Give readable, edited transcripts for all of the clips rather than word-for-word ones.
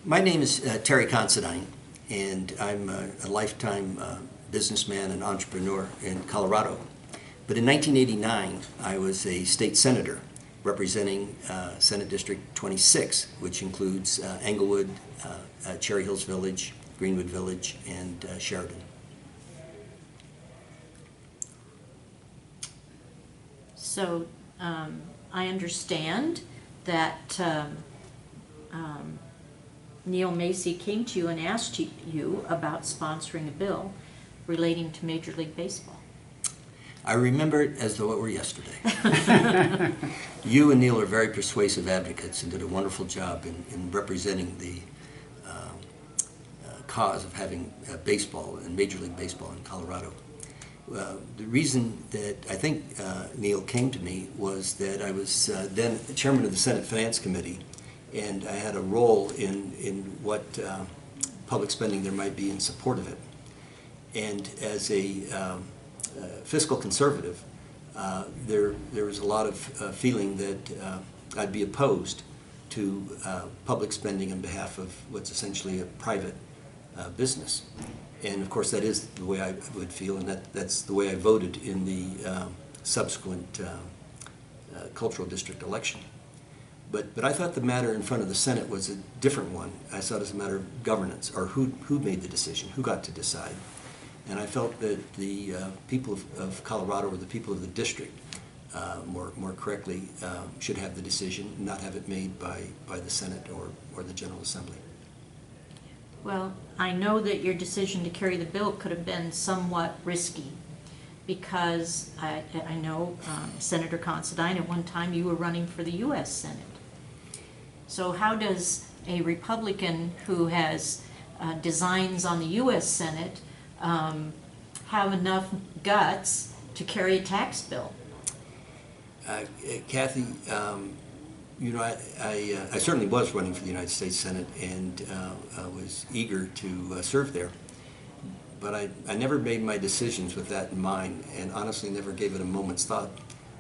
My name is Terry Considine, and I'm a lifetime businessman and entrepreneur in Colorado. But in 1989, I was a state senator representing Senate District 26, which includes Englewood, Cherry Hills Village, Greenwood Village, and Sheridan. So I understand that Neil Macy came to you and asked you about sponsoring a bill relating to Major League Baseball. I remember it as though it were yesterday. You and Neil are very persuasive advocates and did a wonderful job in representing the cause of having baseball and Major League Baseball in Colorado. The reason that I think Neil came to me was that I was then chairman of the Senate Finance Committee, and I had a role in what public spending there might be in support of it. And as a fiscal conservative, there was a lot of feeling that I'd be opposed to public spending on behalf of what's essentially a private business. And of course that is the way I would feel, and that's the way I voted in the subsequent cultural district election. But I thought the matter in front of the Senate was a different one. I saw it as a matter of governance, or who made the decision, who got to decide. And I felt that the people of Colorado, or the people of the district, more correctly, should have the decision, not have it made by the Senate or the General Assembly. Well, I know that your decision to carry the bill could have been somewhat risky, because I know Senator Considine, at one time you were running for the U.S. Senate. So how does a Republican who has designs on the U.S. Senate have enough guts to carry a tax bill? Kathy, you know, I certainly was running for the United States Senate, and I was eager to serve there. But I never made my decisions with that in mind, and honestly never gave it a moment's thought,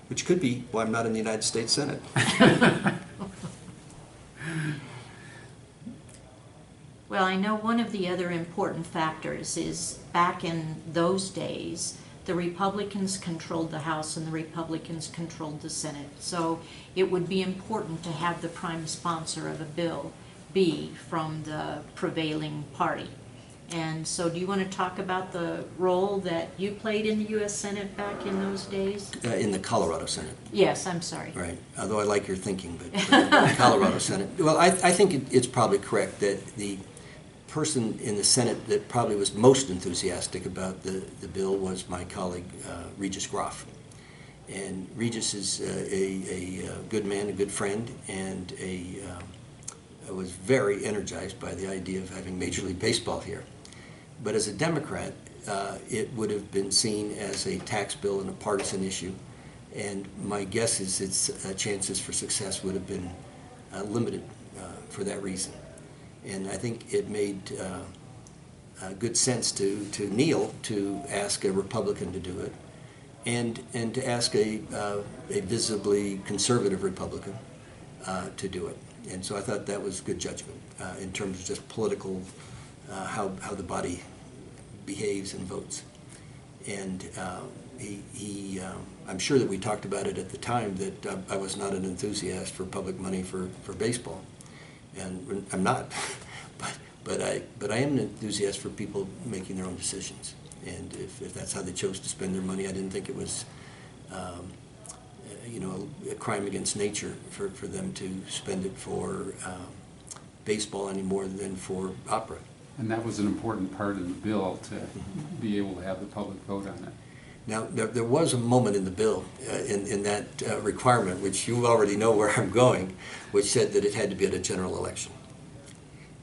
which could be why I'm not in the United States Senate. Well, I know one of the other important factors is back in those days, the Republicans controlled the House and the Republicans controlled the Senate. So it would be important to have the prime sponsor of a bill be from the prevailing party. And so do you want to talk about the role that you played in the U.S. Senate back in those days? In the Colorado Senate. Yes, I'm sorry. Right, although I like your thinking, but the Colorado Senate. Well, I think it's probably correct that the person in the Senate that probably was most enthusiastic about the bill was my colleague, Regis Groff. And Regis is a good man, a good friend, and was very energized by the idea of having Major League Baseball here. But as a Democrat, it would have been seen as a tax bill and a partisan issue, and my guess is its chances for success would have been limited for that reason. And I think it made good sense to Neil to ask a Republican to do it, and to ask a visibly conservative Republican to do it. And so I thought that was good judgment in terms of just political, how the body behaves and votes. And I'm sure that we talked about it at the time that I was not an enthusiast for public money for baseball. And I'm not, but I am an enthusiast for people making their own decisions. And if that's how they chose to spend their money, I didn't think it was, you know, a crime against nature for them to spend it for baseball any more than for opera. And that was an important part of the bill, to be able to have the public vote on it. Now, there was a moment in the bill, in that requirement, which you already know where I'm going, which said that it had to be at a general election.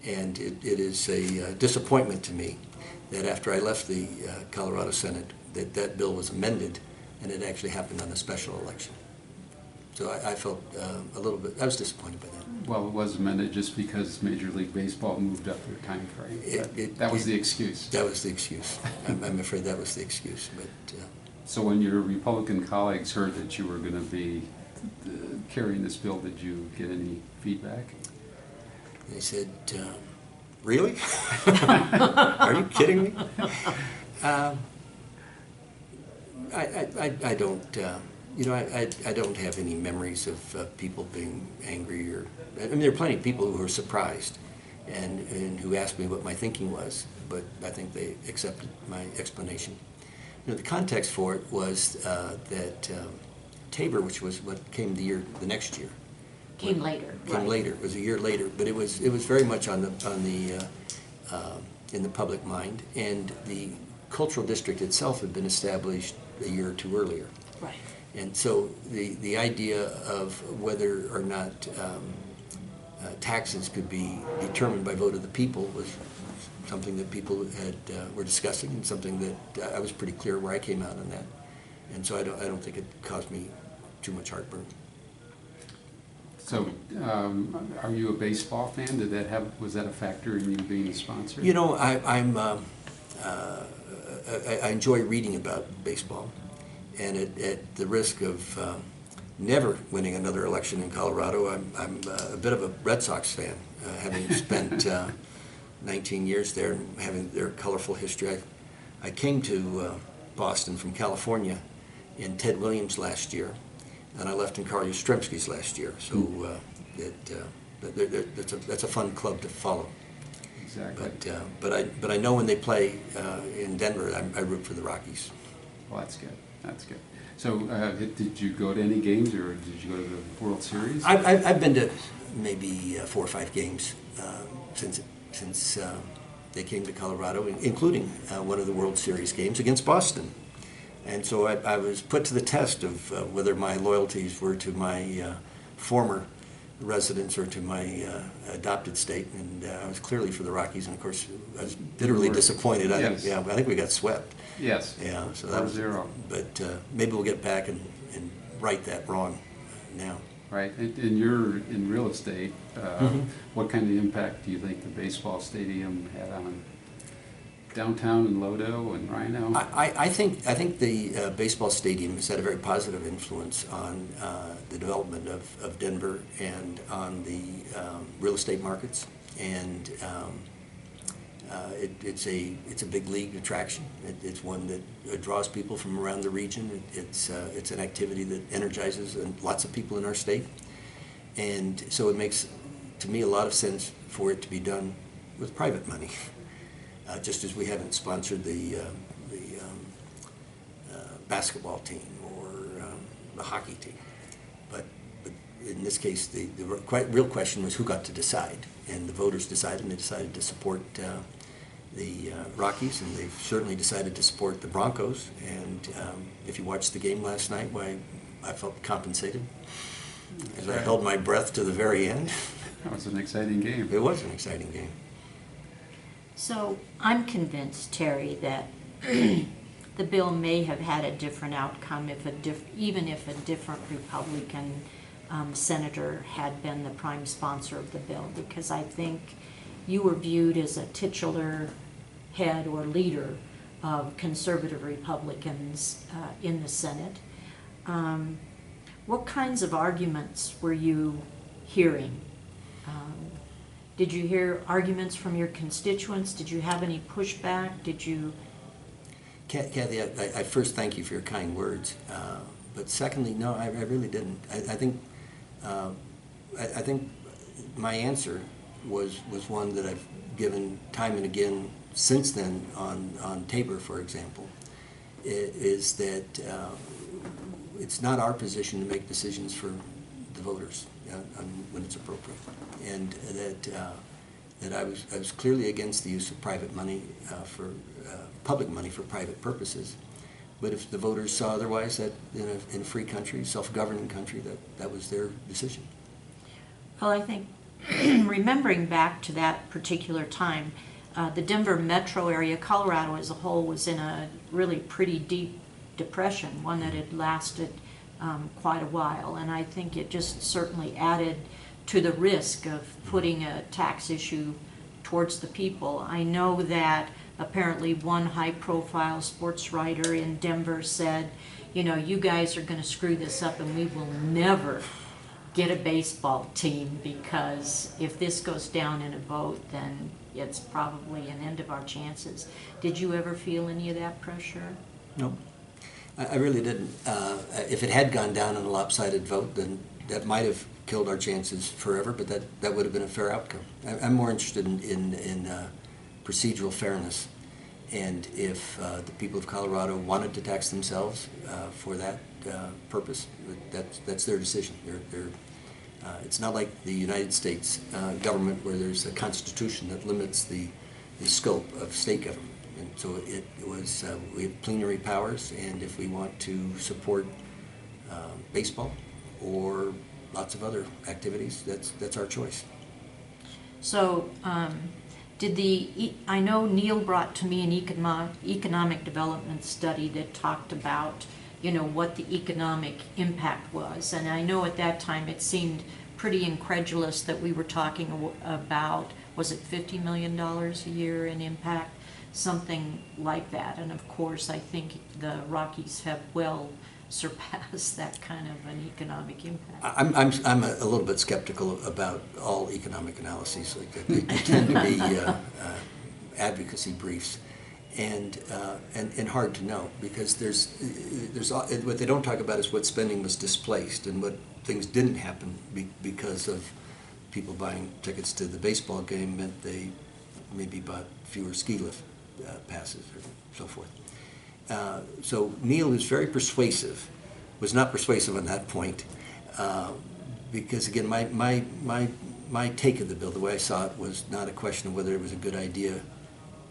And it is a disappointment to me that after I left the Colorado Senate, that bill was amended, and it actually happened on a special election. So I felt a little bit, I was disappointed by that. Well, it was amended just because Major League Baseball moved up their time frame. That was the excuse. That was the excuse. I'm afraid that was the excuse. But so when your Republican colleagues heard that you were going to be carrying this bill, did you get any feedback? They said, Really? Are you kidding me? I don't, I don't have any memories of people being angry or, I mean, there are plenty of people who were surprised and who asked me what my thinking was, but I think they accepted my explanation. The context for it was that Tabor, which was what came the next year. Came later. Came right. later. It was a year later, but it was very much in the public mind, and the cultural district itself had been established a year or two earlier. Right. And so the idea of whether or not taxes could be determined by vote of the people was something that people were discussing, and something that I was pretty clear where I came out on that. And so I don't think it caused me too much heartburn. So, are you a baseball fan? Was that a factor in you being a sponsor? You know, I enjoy reading about baseball, and at the risk of never winning another election in Colorado, I'm a bit of a Red Sox fan, having spent 19 years there and having their colorful history. I came to Boston from California in Ted Williams last year, and I left in Carl Yastrzemski's last year. So that's a fun club to follow. Exactly. But I know when they play in Denver, I root for the Rockies. Well, that's good. That's good. So, did you go to any games, or did you go to the World Series? I've been to maybe 4 or 5 games since they came to Colorado, including one of the World Series games against Boston. And so I was put to the test of whether my loyalties were to my former residence or to my adopted state, and I was clearly for the Rockies, and of course I was bitterly disappointed. Yes. I think we got swept. Yes. Yeah, so that was 4-0. But maybe we'll get back and right that wrong now. Right, and you're in real estate. What kind of impact do you think the baseball stadium had on downtown and Lodo and Rhino? I think the baseball stadium has had a very positive influence on the development of Denver and on the real estate markets, and it's a big league attraction. It's one that draws people from around the region. It's an activity that energizes lots of people in our state, and so it makes, to me, a lot of sense for it to be done with private money. Just as we haven't sponsored the basketball team or the hockey team. But in this case, the real question was who got to decide. And the voters decided, and they decided to support the Rockies, and they've certainly decided to support the Broncos. And if you watched the game last night, why, I felt compensated. As I held my breath to the very end. That was an exciting game. It was an exciting game. So I'm convinced, Terry, that the bill may have had a different outcome even if a different Republican senator had been the prime sponsor of the bill, because I think you were viewed as a titular head or leader of conservative Republicans in the Senate. What kinds of arguments were you hearing? Did you hear arguments from your constituents? Did you have any pushback? Did you? Kathy, I first thank you for your kind words, but secondly, no, I really didn't. I think my answer was one that I've given time and again since then on Tabor, for example, is that it's not our position to make decisions for the voters when it's appropriate, and that I was clearly against the use of private money for public money for private purposes. But if the voters saw otherwise, that in a free country, self-governing country, that was their decision. Well, I think remembering back to that particular time, the Denver metro area, Colorado as a whole, was in a really pretty deep depression, one that had lasted quite a while, and I think it just certainly added to the risk of putting a tax issue towards the people. I know that apparently one high-profile sports writer in Denver said, you know, you guys are going to screw this up and we will never get a baseball team, because if this goes down in a vote, then it's probably an end of our chances. Did you ever feel any of that pressure? No, I really didn't. If it had gone down in a lopsided vote, then that might have killed our chances forever, but that would have been a fair outcome. I'm more interested in procedural fairness, and if the people of Colorado wanted to tax themselves for that purpose, that's their decision. It's not like the United States government, where there's a constitution that limits the scope of state government. And so it was, we have plenary powers, and if we want to support baseball or lots of other activities, that's our choice. So, I know Neil brought to me an economic development study that talked about, what the economic impact was. And I know at that time it seemed pretty incredulous that we were talking about, was it $50 million a year in impact? Something like that. And of course, I think the Rockies have well surpassed that kind of an economic impact. I'm a little bit skeptical about all economic analyses like that. They tend to be advocacy briefs, and hard to know, because there's what they don't talk about is what spending was displaced and what things didn't happen because of people buying tickets to the baseball game meant they maybe bought fewer ski lift passes or so forth. So Neil is very persuasive, was not persuasive on that point, because again, my take of the bill, the way I saw it, was not a question of whether it was a good idea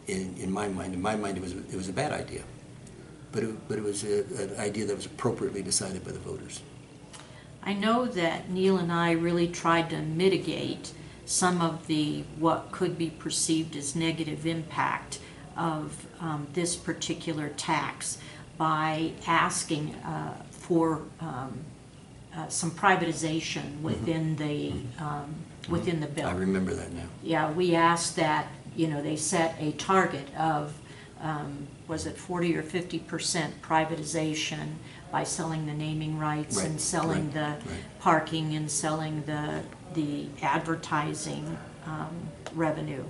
in my mind. In my mind, it was a bad idea, but it was an idea that was appropriately decided by the voters. I know that Neil and I really tried to mitigate some of what could be perceived as negative impact of this particular tax by asking for some privatization within within the bill. I remember that now. Yeah, we asked that they set a target of was it 40 or 50% privatization by selling the naming rights, right, and selling right, the right. parking and selling the advertising revenue.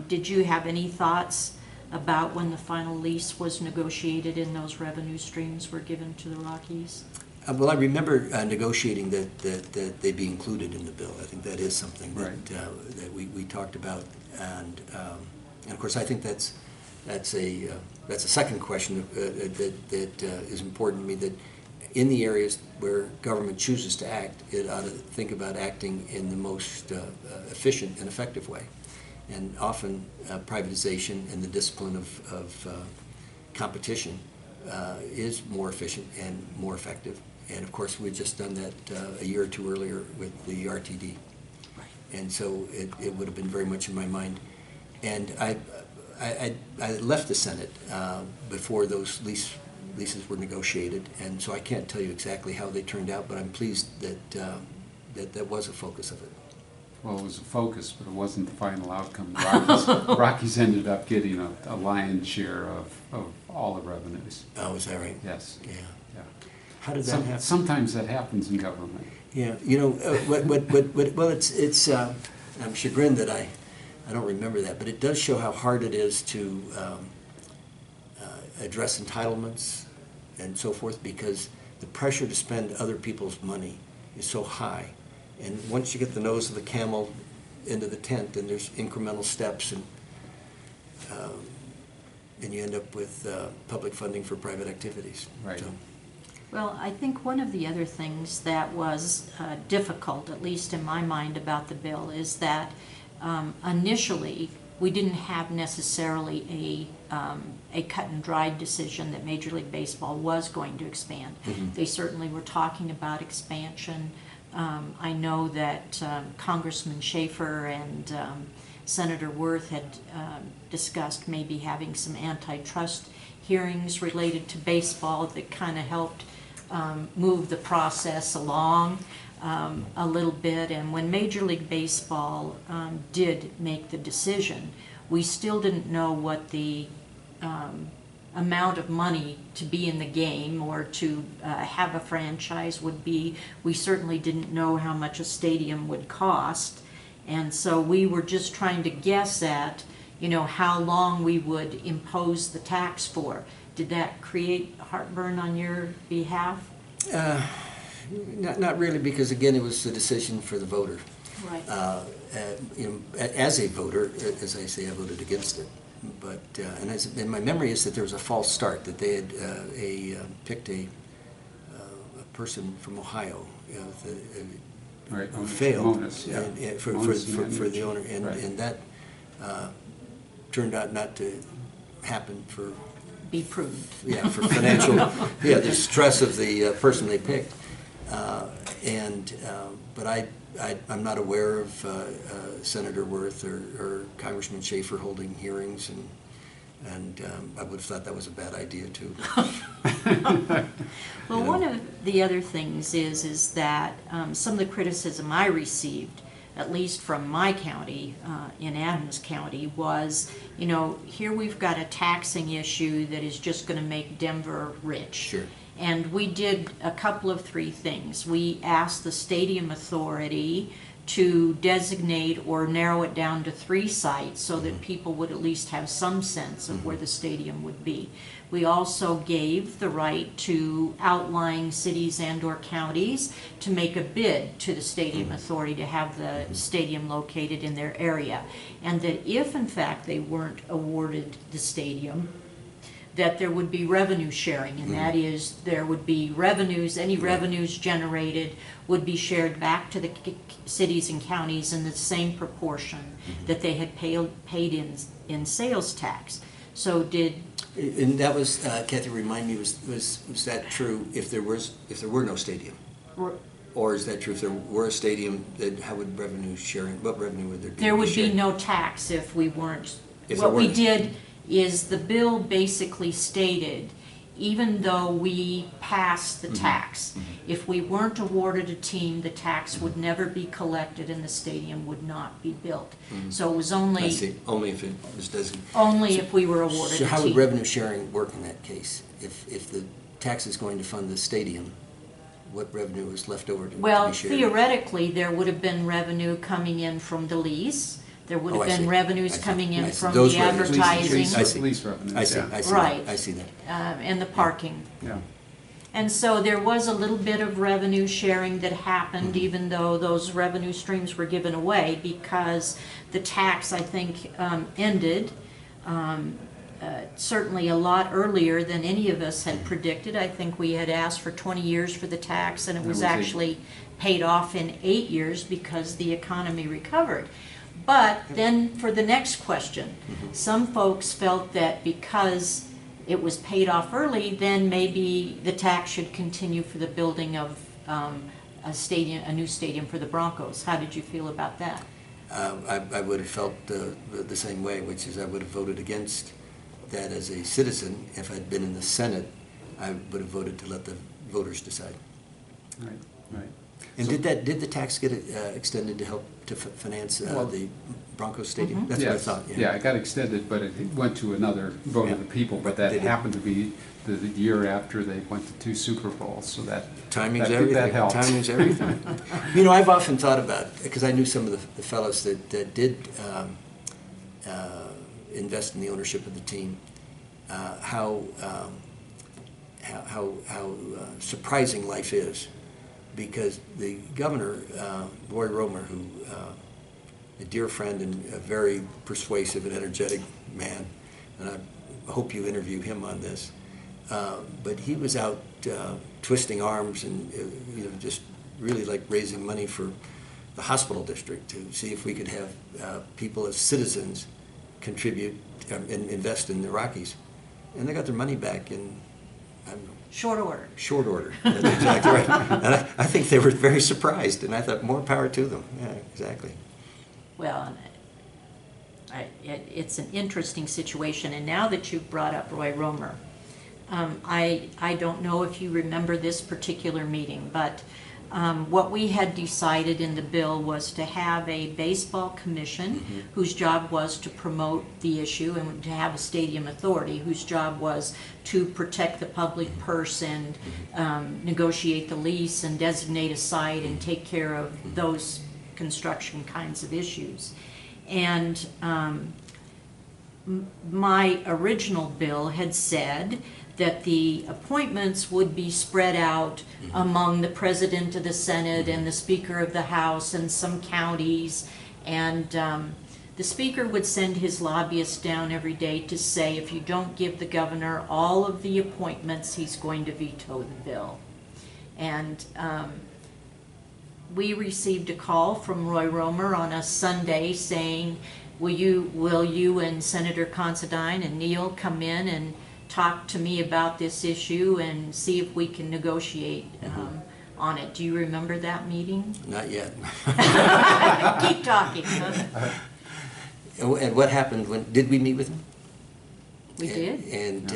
Did you have any thoughts about when the final lease was negotiated and those revenue streams were given to the Rockies? Well, I remember negotiating that they be included in the bill. I think that is something that, Right. that we talked about, and of course I think that's a second question that is important to me. That in the areas where government chooses to act, it ought to think about acting in the most efficient and effective way. And often privatization and the discipline of competition is more efficient and more effective. And of course, we've just done that a year or two earlier with the RTD. Right. And so it would have been very much in my mind. And I left the Senate before those leases were negotiated, and so I can't tell you exactly how they turned out, but I'm pleased that was a focus of it. Well, it was a focus, but it wasn't the final outcome. Rockies ended up getting a lion's share of all the revenues. Oh, is that right? Yes. Yeah. Yeah. How did that happen? Sometimes that happens in government. Yeah, well, it's I'm chagrined that I don't remember that, but it does show how hard it is to address entitlements and so forth, because the pressure to spend other people's money is so high. And once you get the nose of the camel into the tent, then there's incremental steps, and you end up with public funding for private activities. Right. So. Well, I think one of the other things that was difficult, at least in my mind, about the bill is that initially we didn't have necessarily a cut and dried decision that Major League Baseball was going to expand. Mm-hmm. They certainly were talking about expansion. I know that Congressman Schaefer and Senator Worth had discussed maybe having some antitrust hearings related to baseball that kind of helped move the process along a little bit. And when Major League Baseball did make the decision, we still didn't know what the amount of money to be in the game or to have a franchise would be. We certainly didn't know how much a stadium would cost, and so we were just trying to guess at, you know, how long we would impose the tax for. Did that create heartburn on your behalf? Not really, because again, it was a decision for the voter. Right. You know, as a voter, as I say, I voted against it. But and my memory is that there was a false start, that they had picked a person from Ohio, Right. who failed Bonus, yeah. for the owner, and that turned out not to happen for Be prudent. for financial the stress of the person they picked, but I'm not aware of Senator Worth or Congressman Schaefer holding hearings, and I would have thought that was a bad idea too. Well, one of the other things is that some of the criticism I received, at least from my county, in Adams County, was, you know, here we've got a taxing issue that is just going to make Denver rich. Sure. And we did a couple of three things. We asked the stadium authority to designate or narrow it down to 3 sites so that people would at least have some sense of where the stadium would be. We also gave the right to outlying cities and or counties to make a bid to the stadium authority to have the stadium located in their area. And that if in fact they weren't awarded the stadium, that there would be revenue sharing, and that is, there would be revenues, any revenues generated would be shared back to the cities and counties in the same proportion that they had paid in sales tax. So did... And that was, Kathy, remind me, was that true if there were no stadium? Or is that true if there were a stadium, then how would revenue sharing, what revenue would there be? There would be no tax if we weren't. If what we weren't. did is the bill basically stated, even though we passed the tax, if we weren't awarded a team, the tax would never be collected and the stadium would not be built. So it was only... I see, only if it was designated. Only if we were awarded a So team. how would revenue sharing work in that case? If the tax is going to fund the stadium, what revenue is left over to be shared? Well, theoretically, there would have been revenue coming in from the lease. There would have I been see. revenues I see. coming in I see. from Those the revenues. advertising. I see. Lease revenues, I see, yeah. I see Right. that, I see that. And the parking. Yeah. And so there was a little bit of revenue sharing that happened, even though those revenue streams were given away, because the tax, I think, ended certainly a lot earlier than any of us had predicted. I think we had asked for 20 years for the tax, and it was actually paid off in 8 years because the economy recovered. But then for the next question, some folks felt that because it was paid off early, then maybe the tax should continue for the building of a new stadium for the Broncos. How did you feel about that? I would have felt the same way, which is I would have voted against that as a citizen. If I'd been in the Senate, I would have voted to let the voters decide. Right, right. And So- did the tax get extended to help to finance the Broncos Stadium? That's what I thought. Yeah, it got extended, but it went to another vote of the people, but that Did it? happened to be the year after they went to 2 Super Bowls, so that Timing's that everything. helped. Timing's everything. You know, I've often thought about, because I knew some of the fellows that did invest in the ownership of the team, how surprising life is, because the governor, Roy Romer, who a dear friend and a very persuasive and energetic man, and I hope you interview him on this. But he was out twisting arms and just really like raising money for the hospital district to see if we could have people as citizens contribute and invest in the Rockies. And they got their money back in, I don't know, Short order. short order. That's exactly right. And I think they were very surprised, and I thought more power to them. Yeah, exactly. Well, it's an interesting situation, and now that you've brought up Roy Romer, I don't know if you remember this particular meeting, but what we had decided in the bill was to have a baseball commission whose job was to promote the issue, and to have a stadium authority whose job was to protect the public purse and negotiate the lease and designate a site and take care of those construction kinds of issues. And my original bill had said that the appointments would be spread out among the President of the Senate and the Speaker of the House and some counties, and the Speaker would send his lobbyists down every day to say, if you don't give the governor all of the appointments, he's going to veto the bill. And we received a call from Roy Romer on a Sunday saying, will you and Senator Considine and Neil come in and talk to me about this issue and see if we can negotiate on it. Do you remember that meeting? Not yet. Keep talking. Huh? And what happened when, did we meet with him? We did. And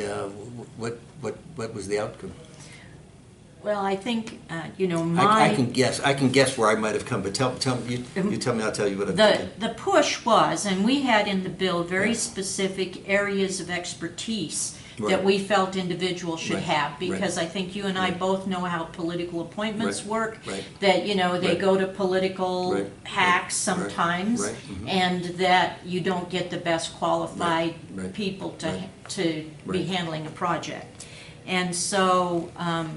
what was the outcome? Well, I think, I can guess where I might have come, but tell me, you tell me, I'll tell you what I've done. The push was, and we had in the bill very specific areas of expertise that we felt individuals should have, because I think you and I both know how political appointments work, that, they go to political hacks sometimes, and that you don't get the best qualified people to be handling a project. And so,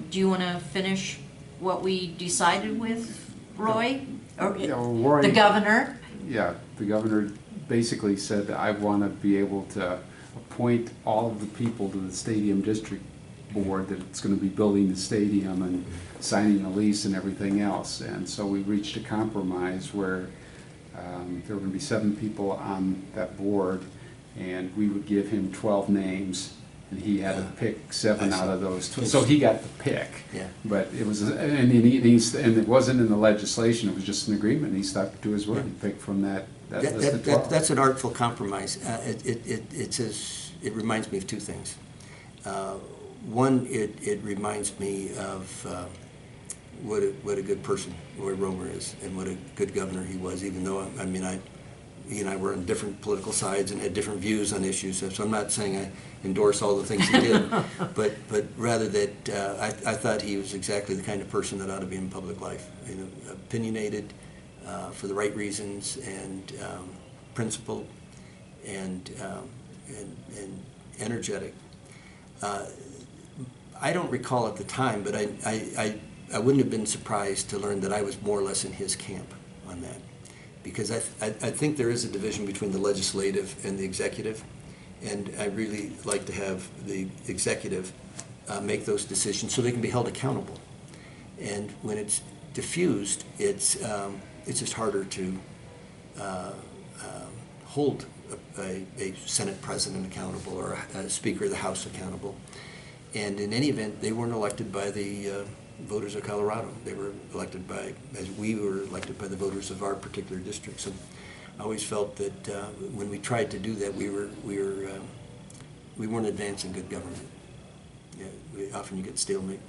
do you want to finish what we decided with Roy? Or Roy, the governor? Yeah, the governor basically said that I want to be able to appoint all of the people to the stadium district board that's going to be building the stadium and signing the lease and everything else. And so we reached a compromise where there were going to be 7 people on that board, and we would give him 12 names. And he had to pick 7 out of those 12. So he got the pick. Yeah. But it was, and it wasn't in the legislation. It was just an agreement. He stuck to his word. He picked from that list of 12. That's an artful compromise. It reminds me of 2 things. One, it reminds me of what a good person Roy Romer is, and what a good governor he was. Even though he and I were on different political sides and had different views on issues. So I'm not saying I endorse all the things he did, but rather that I thought he was exactly the kind of person that ought to be in public life. Opinionated for the right reasons, and principled, and energetic. I don't recall at the time, but I wouldn't have been surprised to learn that I was more or less in his camp on that. Because I think there is a division between the legislative and the executive, and I really like to have the executive make those decisions so they can be held accountable. And when it's diffused, it's just harder to hold a Senate president accountable, or a Speaker of the House accountable. And in any event, they weren't elected by the voters of Colorado. They were elected by, as we were elected by the voters of our particular district. So I always felt that when we tried to do that, we weren't advancing good government. Yeah, often you get stalemate.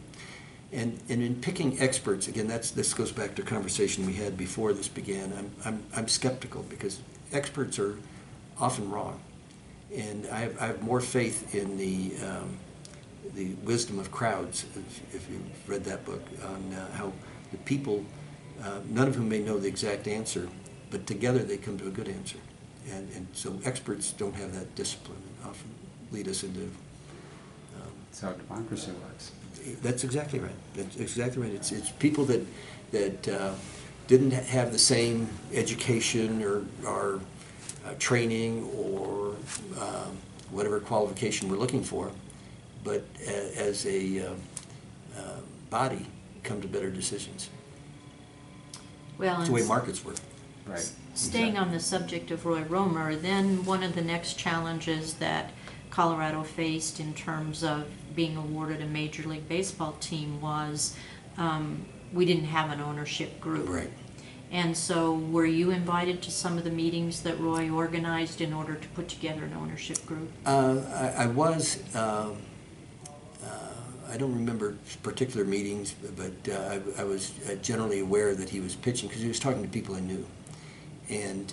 And in picking experts, again, this goes back to a conversation we had before this began. I'm skeptical, because experts are often wrong, and I have more faith in the wisdom of crowds, if you've read that book, on how the people, none of whom may know the exact answer, but together they come to a good answer. And so experts don't have that discipline, and often lead us into... That's how democracy works. That's exactly right. That's exactly right. It's people that didn't have the same education or training or whatever qualification we're looking for, but as a body come to better decisions. Well, it's the way markets work. Right. Staying on the subject of Roy Romer, then one of the next challenges that Colorado faced in terms of being awarded a Major League Baseball team was we didn't have an ownership group. Right. And so were you invited to some of the meetings that Roy organized in order to put together an ownership group? I was. I don't remember particular meetings, but I was generally aware that he was pitching because he was talking to people I knew. And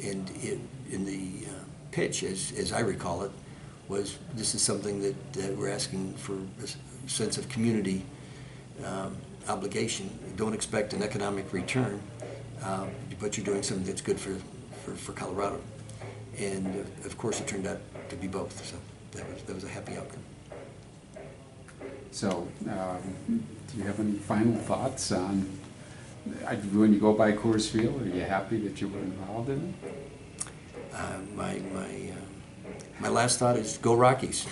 in the pitch, as I recall it, was this is something that we're asking for a sense of community obligation. Don't expect an economic return, but you're doing something that's good for Colorado. And of course, it turned out to be both. So that was a happy outcome. So, do you have any final thoughts on, when you go by Coors Field, are you happy that you were involved in it? My last thought is go Rockies.